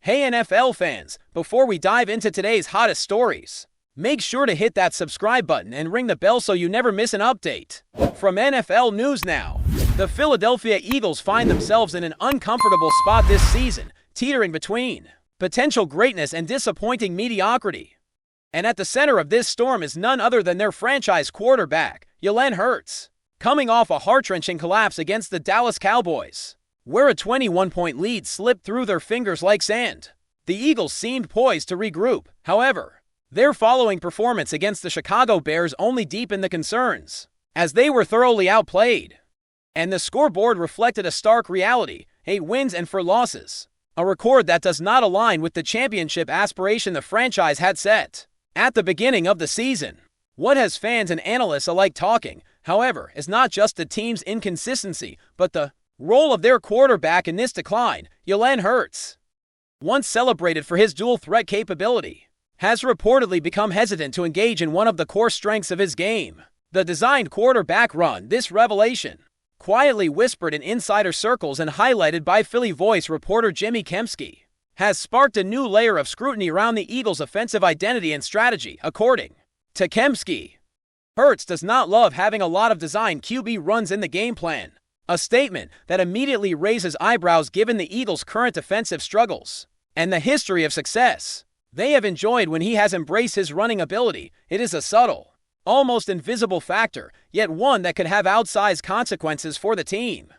Hey NFL fans, before we dive into today's hottest stories, make sure to hit that subscribe button and ring the bell so you never miss an update. From NFL News Now, the Philadelphia Eagles find themselves in an uncomfortable spot this season, teetering between potential greatness and disappointing mediocrity. And at the center of this storm is none other than their franchise quarterback, Jalen Hurts, coming off a heart-wrenching collapse against the Dallas Cowboys, where a 21-point lead slipped through their fingers like sand. The Eagles seemed poised to regroup. However, their following performance against the Chicago Bears only deepened the concerns, as they were thoroughly outplayed. And the scoreboard reflected a stark reality: 8 wins and 4 losses, a record that does not align with the championship aspiration the franchise had set at the beginning of the season. What has fans and analysts alike talking, however, is not just the team's inconsistency, but the role of their quarterback in this decline. Jalen Hurts, once celebrated for his dual-threat capability, has reportedly become hesitant to engage in one of the core strengths of his game, the designed quarterback run. This revelation, quietly whispered in insider circles and highlighted by Philly Voice reporter Jimmy Kempski, has sparked a new layer of scrutiny around the Eagles' offensive identity and strategy. According to Kempski, Hurts does not love having a lot of designed QB runs in the game plan, a statement that immediately raises eyebrows given the Eagles' current offensive struggles and the history of success they have enjoyed when he has embraced his running ability. It is a subtle, almost invisible factor, yet one that could have outsized consequences for the team,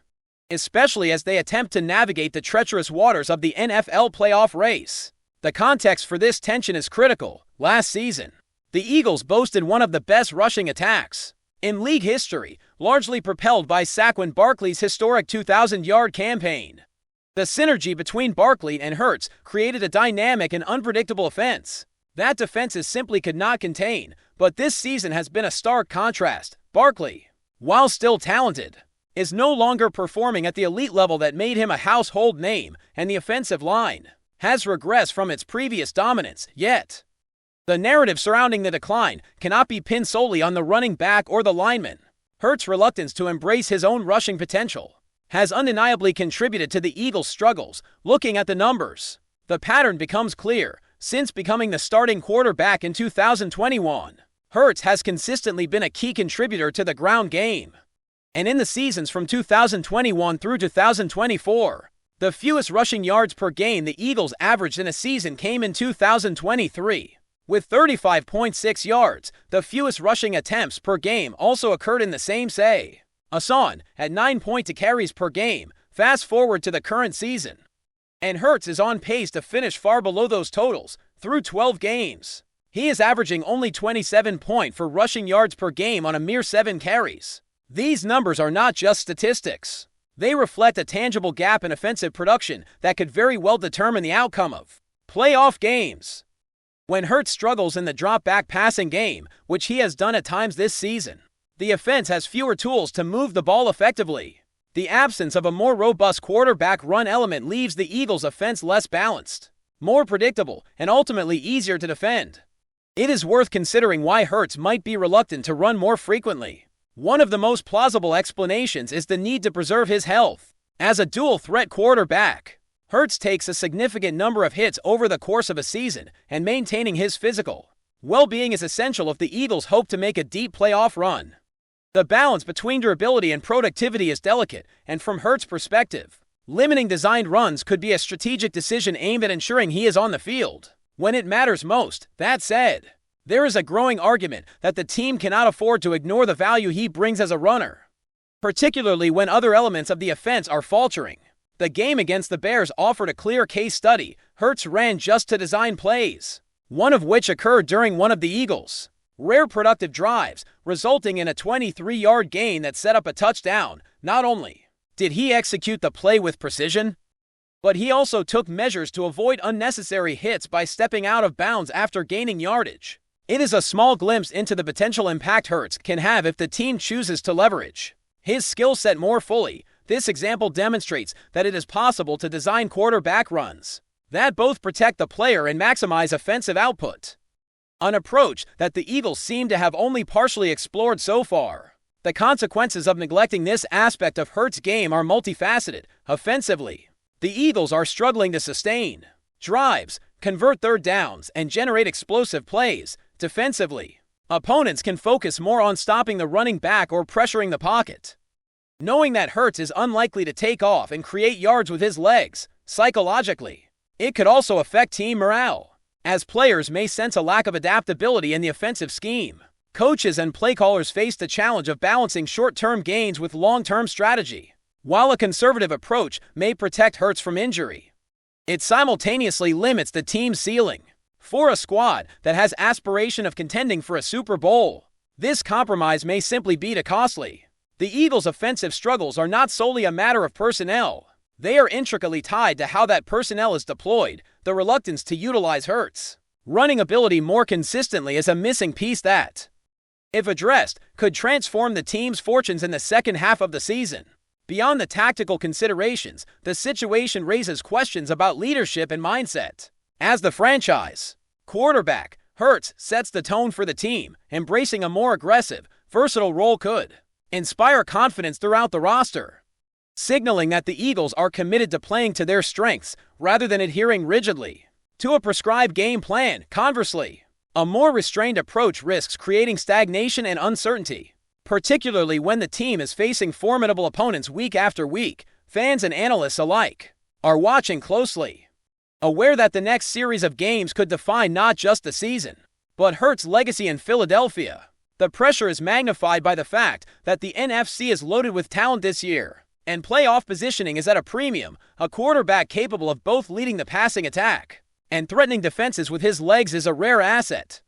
especially as they attempt to navigate the treacherous waters of the NFL playoff race. The context for this tension is critical. Last season, the Eagles boasted one of the best rushing attacks in league history, largely propelled by Saquon Barkley's historic 2,000-yard campaign. The synergy between Barkley and Hurts created a dynamic and unpredictable offense that defenses simply could not contain. But this season has been a stark contrast. Barkley, while still talented, is no longer performing at the elite level that made him a household name, and the offensive line has regressed from its previous dominance. Yet, the narrative surrounding the decline cannot be pinned solely on the running back or the lineman. Hurts' reluctance to embrace his own rushing potential has undeniably contributed to the Eagles' struggles. Looking at the numbers, the pattern becomes clear. Since becoming the starting quarterback in 2021, Hurts has consistently been a key contributor to the ground game. And in the seasons from 2021 through 2024, the fewest rushing yards per game the Eagles averaged in a season came in 2023. With 35.6 yards, the fewest rushing attempts per game also occurred in the same season, at 9.2 carries per game. Fast forward to the current season, and Hurts is on pace to finish far below those totals. Through 12 games, he is averaging only 27.4 rushing yards per game on a mere 7 carries. These numbers are not just statistics. They reflect a tangible gap in offensive production that could very well determine the outcome of playoff games. When Hurts struggles in the drop-back passing game, which he has done at times this season, the offense has fewer tools to move the ball effectively. The absence of a more robust quarterback run element leaves the Eagles' offense less balanced, more predictable, and ultimately easier to defend. It is worth considering why Hurts might be reluctant to run more frequently. One of the most plausible explanations is the need to preserve his health. As a dual-threat quarterback, Hurts takes a significant number of hits over the course of a season, and maintaining his physical well-being is essential if the Eagles hope to make a deep playoff run. The balance between durability and productivity is delicate, and from Hurts' perspective, limiting designed runs could be a strategic decision aimed at ensuring he is on the field when it matters most. That said, there is a growing argument that the team cannot afford to ignore the value he brings as a runner, particularly when other elements of the offense are faltering. The game against the Bears offered a clear case study. Hurts ran just to design plays, one of which occurred during one of the Eagles' rare productive drives, resulting in a 23-yard gain that set up a touchdown. Not only did he execute the play with precision, but he also took measures to avoid unnecessary hits by stepping out of bounds after gaining yardage. It is a small glimpse into the potential impact Hurts can have if the team chooses to leverage his skill set more fully. This example demonstrates that it is possible to design quarterback runs that both protect the player and maximize offensive output, an approach that the Eagles seem to have only partially explored so far. The consequences of neglecting this aspect of Hurts' game are multifaceted. Offensively, the Eagles are struggling to sustain drives, convert third downs, and generate explosive plays. Defensively, opponents can focus more on stopping the running back or pressuring the pocket. Knowing that Hurts is unlikely to take off and create yards with his legs, psychologically, it could also affect team morale, as players may sense a lack of adaptability in the offensive scheme. Coaches and play callers face the challenge of balancing short-term gains with long-term strategy. While a conservative approach may protect Hurts from injury, it simultaneously limits the team's ceiling. For a squad that has aspiration of contending for a Super Bowl, this compromise may simply be too costly. The Eagles' offensive struggles are not solely a matter of personnel. They are intricately tied to how that personnel is deployed. The reluctance to utilize Hurts' running ability more consistently is a missing piece that, if addressed, could transform the team's fortunes in the second half of the season. Beyond the tactical considerations, the situation raises questions about leadership and mindset. As the franchise quarterback, Hurts sets the tone for the team. Embracing a more aggressive, versatile role could inspire confidence throughout the roster, signaling that the Eagles are committed to playing to their strengths rather than adhering rigidly to a prescribed game plan. Conversely, a more restrained approach risks creating stagnation and uncertainty, particularly when the team is facing formidable opponents week after week. Fans and analysts alike are watching closely, aware that the next series of games could define not just the season, but Hurts' legacy in Philadelphia. The pressure is magnified by the fact that the NFC is loaded with talent this year, and playoff positioning is at a premium. A quarterback capable of both leading the passing attack and threatening defenses with his legs is a rare asset,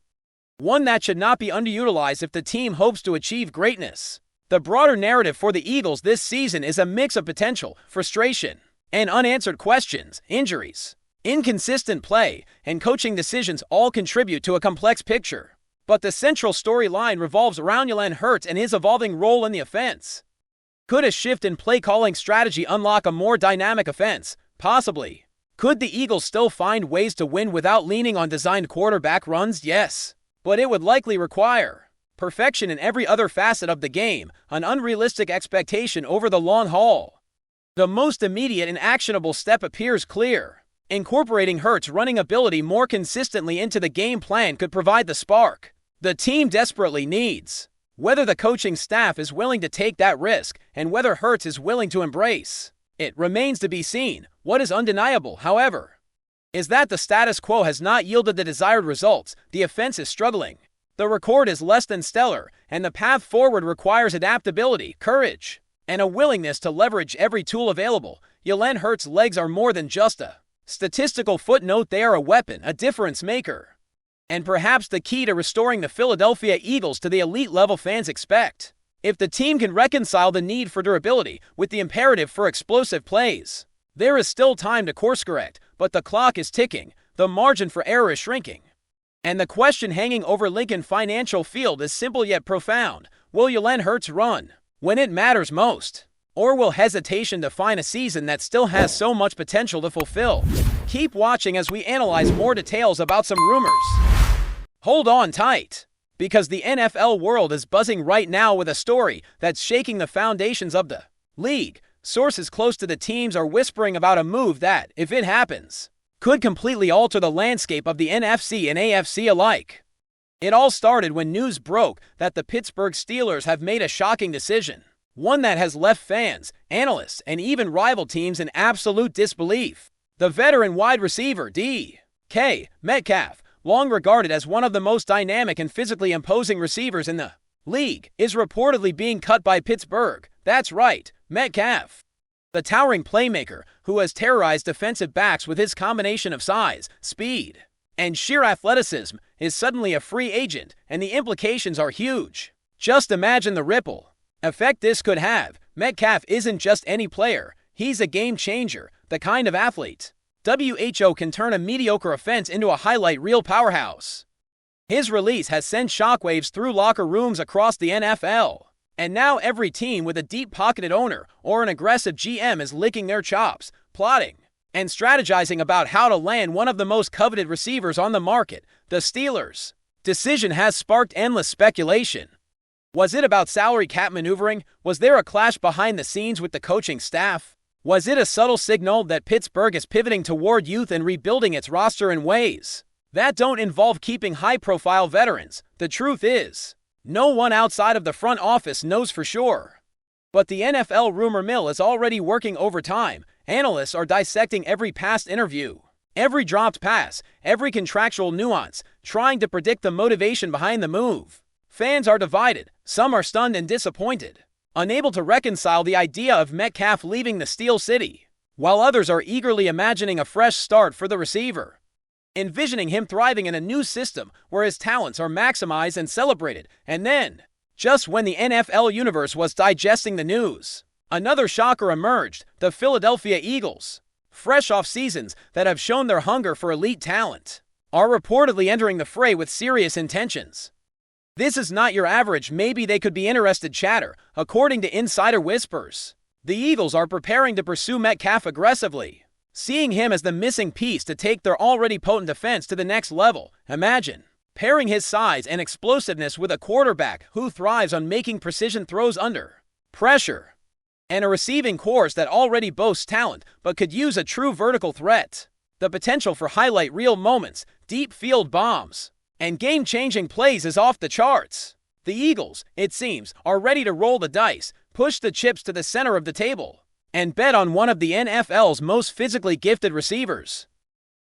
one that should not be underutilized if the team hopes to achieve greatness. The broader narrative for the Eagles this season is a mix of potential, frustration, and unanswered questions. Injuries, inconsistent play, and coaching decisions all contribute to a complex picture. But the central storyline revolves around Jalen Hurts and his evolving role in the offense. Could a shift in play-calling strategy unlock a more dynamic offense? Possibly. Could the Eagles still find ways to win without leaning on designed quarterback runs? Yes. But it would likely require perfection in every other facet of the game, an unrealistic expectation over the long haul. The most immediate and actionable step appears clear. Incorporating Hurts' running ability more consistently into the game plan could provide the spark the team desperately needs. Whether the coaching staff is willing to take that risk and whether Hurts is willing to embrace it remains to be seen. What is undeniable, however, is that the status quo has not yielded the desired results. The offense is struggling, the record is less than stellar, and the path forward requires adaptability, courage, and a willingness to leverage every tool available. Jalen Hurts' legs are more than just a statistical footnote. They are a weapon, a difference maker, and perhaps the key to restoring the Philadelphia Eagles to the elite level fans expect. If the team can reconcile the need for durability with the imperative for explosive plays, there is still time to course correct, but the clock is ticking, the margin for error is shrinking. And the question hanging over Lincoln Financial Field is simple yet profound. Will Jalen Hurts run when it matters most? Or will hesitation define a season that still has so much potential to fulfill? Keep watching as we analyze more details about some rumors. Hold on tight, because the NFL world is buzzing right now with a story that's shaking the foundations of the league. Sources close to the teams are whispering about a move that, if it happens, could completely alter the landscape of the NFC and AFC alike. It all started when news broke that the Pittsburgh Steelers have made a shocking decision, one that has left fans, analysts, and even rival teams in absolute disbelief. The veteran wide receiver D.K. Metcalf, long regarded as one of the most dynamic and physically imposing receivers in the league, is reportedly being cut by Pittsburgh. That's right, Metcalf. The towering playmaker, who has terrorized defensive backs with his combination of size, speed, and sheer athleticism, is suddenly a free agent, and the implications are huge. Just imagine the ripple effect this could have. Metcalf isn't just any player, he's a game changer, the kind of athlete WHO can turn a mediocre offense into a highlight reel powerhouse. His release has sent shockwaves through locker rooms across the NFL, and now every team with a deep-pocketed owner or an aggressive GM is licking their chops, plotting and strategizing about how to land one of the most coveted receivers on the market. The Steelers' decision has sparked endless speculation. Was it about salary cap maneuvering? Was there a clash behind the scenes with the coaching staff? Was it a subtle signal that Pittsburgh is pivoting toward youth and rebuilding its roster in ways that don't involve keeping high-profile veterans? The truth is, no one outside of the front office knows for sure. But the NFL rumor mill is already working overtime. Analysts are dissecting every past interview, every dropped pass, every contractual nuance, trying to predict the motivation behind the move. Fans are divided. Some are stunned and disappointed, unable to reconcile the idea of Metcalf leaving the Steel City, while others are eagerly imagining a fresh start for the receiver, envisioning him thriving in a new system where his talents are maximized and celebrated. And then, just when the NFL universe was digesting the news, another shocker emerged: the Philadelphia Eagles, fresh off seasons that have shown their hunger for elite talent, are reportedly entering the fray with serious intentions. This is not your average "maybe they could be interested" chatter. According to insider whispers, the Eagles are preparing to pursue Metcalf aggressively, seeing him as the missing piece to take their already potent defense to the next level. Imagine pairing his size and explosiveness with a quarterback who thrives on making precision throws under pressure, and a receiving corps that already boasts talent but could use a true vertical threat. The potential for highlight reel moments, deep field bombs, and game-changing plays is off the charts. The Eagles, it seems, are ready to roll the dice, push the chips to the center of the table, and bet on one of the NFL's most physically gifted receivers.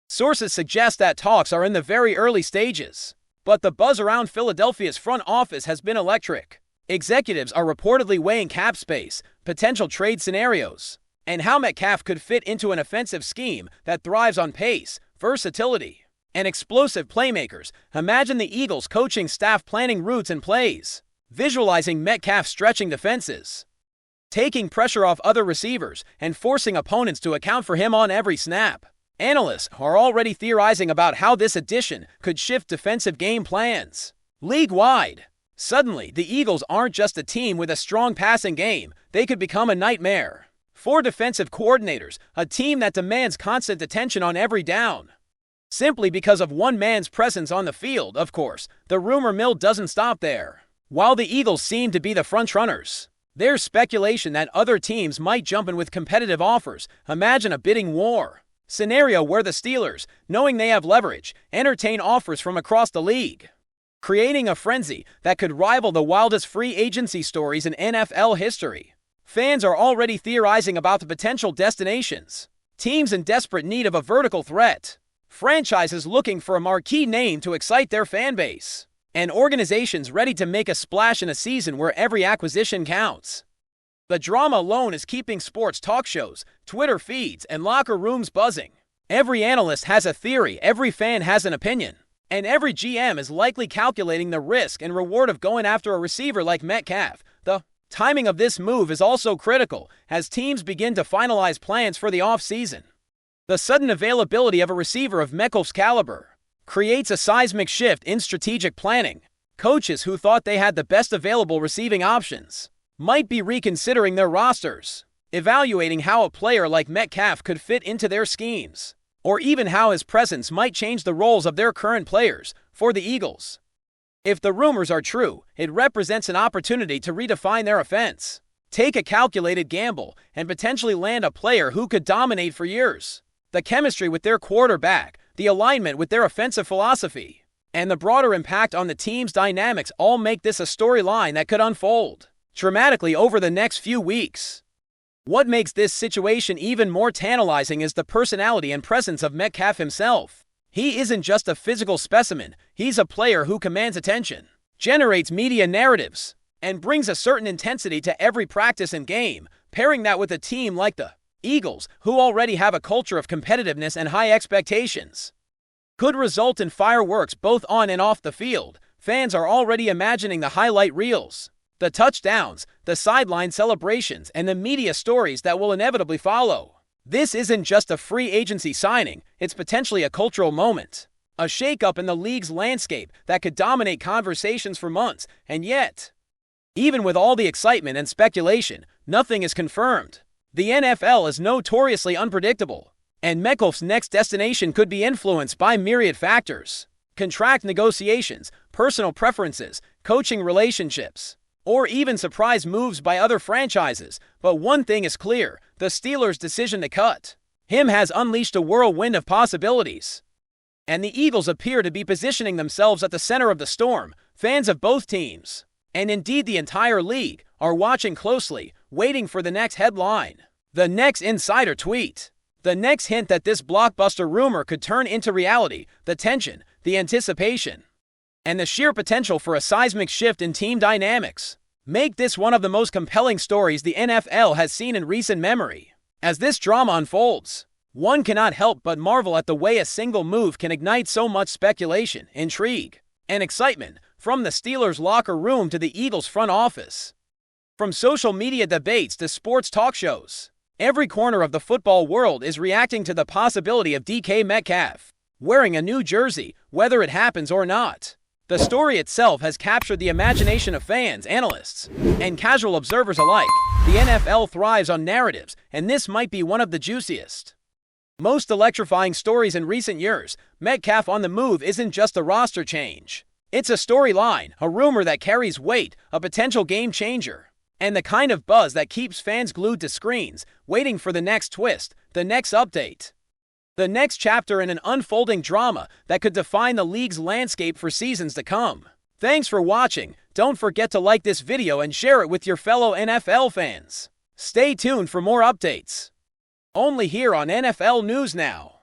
Sources suggest that talks are in the very early stages, but the buzz around Philadelphia's front office has been electric. Executives are reportedly weighing cap space, potential trade scenarios, and how Metcalf could fit into an offensive scheme that thrives on pace, versatility, and explosive playmakers. Imagine the Eagles coaching staff planning routes and plays, visualizing Metcalf stretching defenses, taking pressure off other receivers, and forcing opponents to account for him on every snap. Analysts are already theorizing about how this addition could shift defensive game plans league-wide. Suddenly, the Eagles aren't just a team with a strong passing game. They could become a nightmare for defensive coordinators, a team that demands constant attention on every down, simply because of one man's presence on the field. Of course, the rumor mill doesn't stop there. While the Eagles seem to be the frontrunners, there's speculation that other teams might jump in with competitive offers. Imagine a bidding war scenario where the Steelers, knowing they have leverage, entertain offers from across the league, creating a frenzy that could rival the wildest free agency stories in NFL history. Fans are already theorizing about the potential destinations: teams in desperate need of a vertical threat, franchises looking for a marquee name to excite their fan base, and organizations ready to make a splash in a season where every acquisition counts. The drama alone is keeping sports talk shows, Twitter feeds, and locker rooms buzzing. Every analyst has a theory, every fan has an opinion, and every GM is likely calculating the risk and reward of going after a receiver like Metcalf. The timing of this move is also critical as teams begin to finalize plans for the offseason. The sudden availability of a receiver of Metcalf's caliber creates a seismic shift in strategic planning. Coaches who thought they had the best available receiving options might be reconsidering their rosters, evaluating how a player like Metcalf could fit into their schemes, or even how his presence might change the roles of their current players. For the Eagles, if the rumors are true, it represents an opportunity to redefine their offense, take a calculated gamble, and potentially land a player who could dominate for years. The chemistry with their quarterback, the alignment with their offensive philosophy, and the broader impact on the team's dynamics all make this a storyline that could unfold dramatically over the next few weeks. What makes this situation even more tantalizing is the personality and presence of Metcalf himself. He isn't just a physical specimen, he's a player who commands attention, generates media narratives, and brings a certain intensity to every practice and game. Pairing that with a team like the Eagles, who already have a culture of competitiveness and high expectations, could result in fireworks both on and off the field. Fans are already imagining the highlight reels, the touchdowns, the sideline celebrations, and the media stories that will inevitably follow. This isn't just a free agency signing, it's potentially a cultural moment, a shakeup in the league's landscape that could dominate conversations for months. And yet, even with all the excitement and speculation, nothing is confirmed. The NFL is notoriously unpredictable, and Metcalf's next destination could be influenced by myriad factors: contract negotiations, personal preferences, coaching relationships, or even surprise moves by other franchises. But one thing is clear: The Steelers' decision to cut him has unleashed a whirlwind of possibilities, and the Eagles appear to be positioning themselves at the center of the storm. Fans of both teams, and indeed the entire league, are watching closely, waiting for the next headline, the next insider tweet, the next hint that this blockbuster rumor could turn into reality. The tension, the anticipation, and the sheer potential for a seismic shift in team dynamics make this one of the most compelling stories the NFL has seen in recent memory. As this drama unfolds, one cannot help but marvel at the way a single move can ignite so much speculation, intrigue, and excitement, from the Steelers' locker room to the Eagles' front office. From social media debates to sports talk shows, every corner of the football world is reacting to the possibility of DK Metcalf wearing a new jersey, whether it happens or not. The story itself has captured the imagination of fans, analysts, and casual observers alike. The NFL thrives on narratives, and this might be one of the juiciest, most electrifying stories in recent years. Metcalf on the move isn't just a roster change. It's a storyline, a rumor that carries weight, a potential game changer, and the kind of buzz that keeps fans glued to screens, waiting for the next twist, the next update, the next chapter in an unfolding drama that could define the league's landscape for seasons to come. Thanks for watching. Don't forget to like this video and share it with your fellow NFL fans. Stay tuned for more updates, only here on NFL News Now.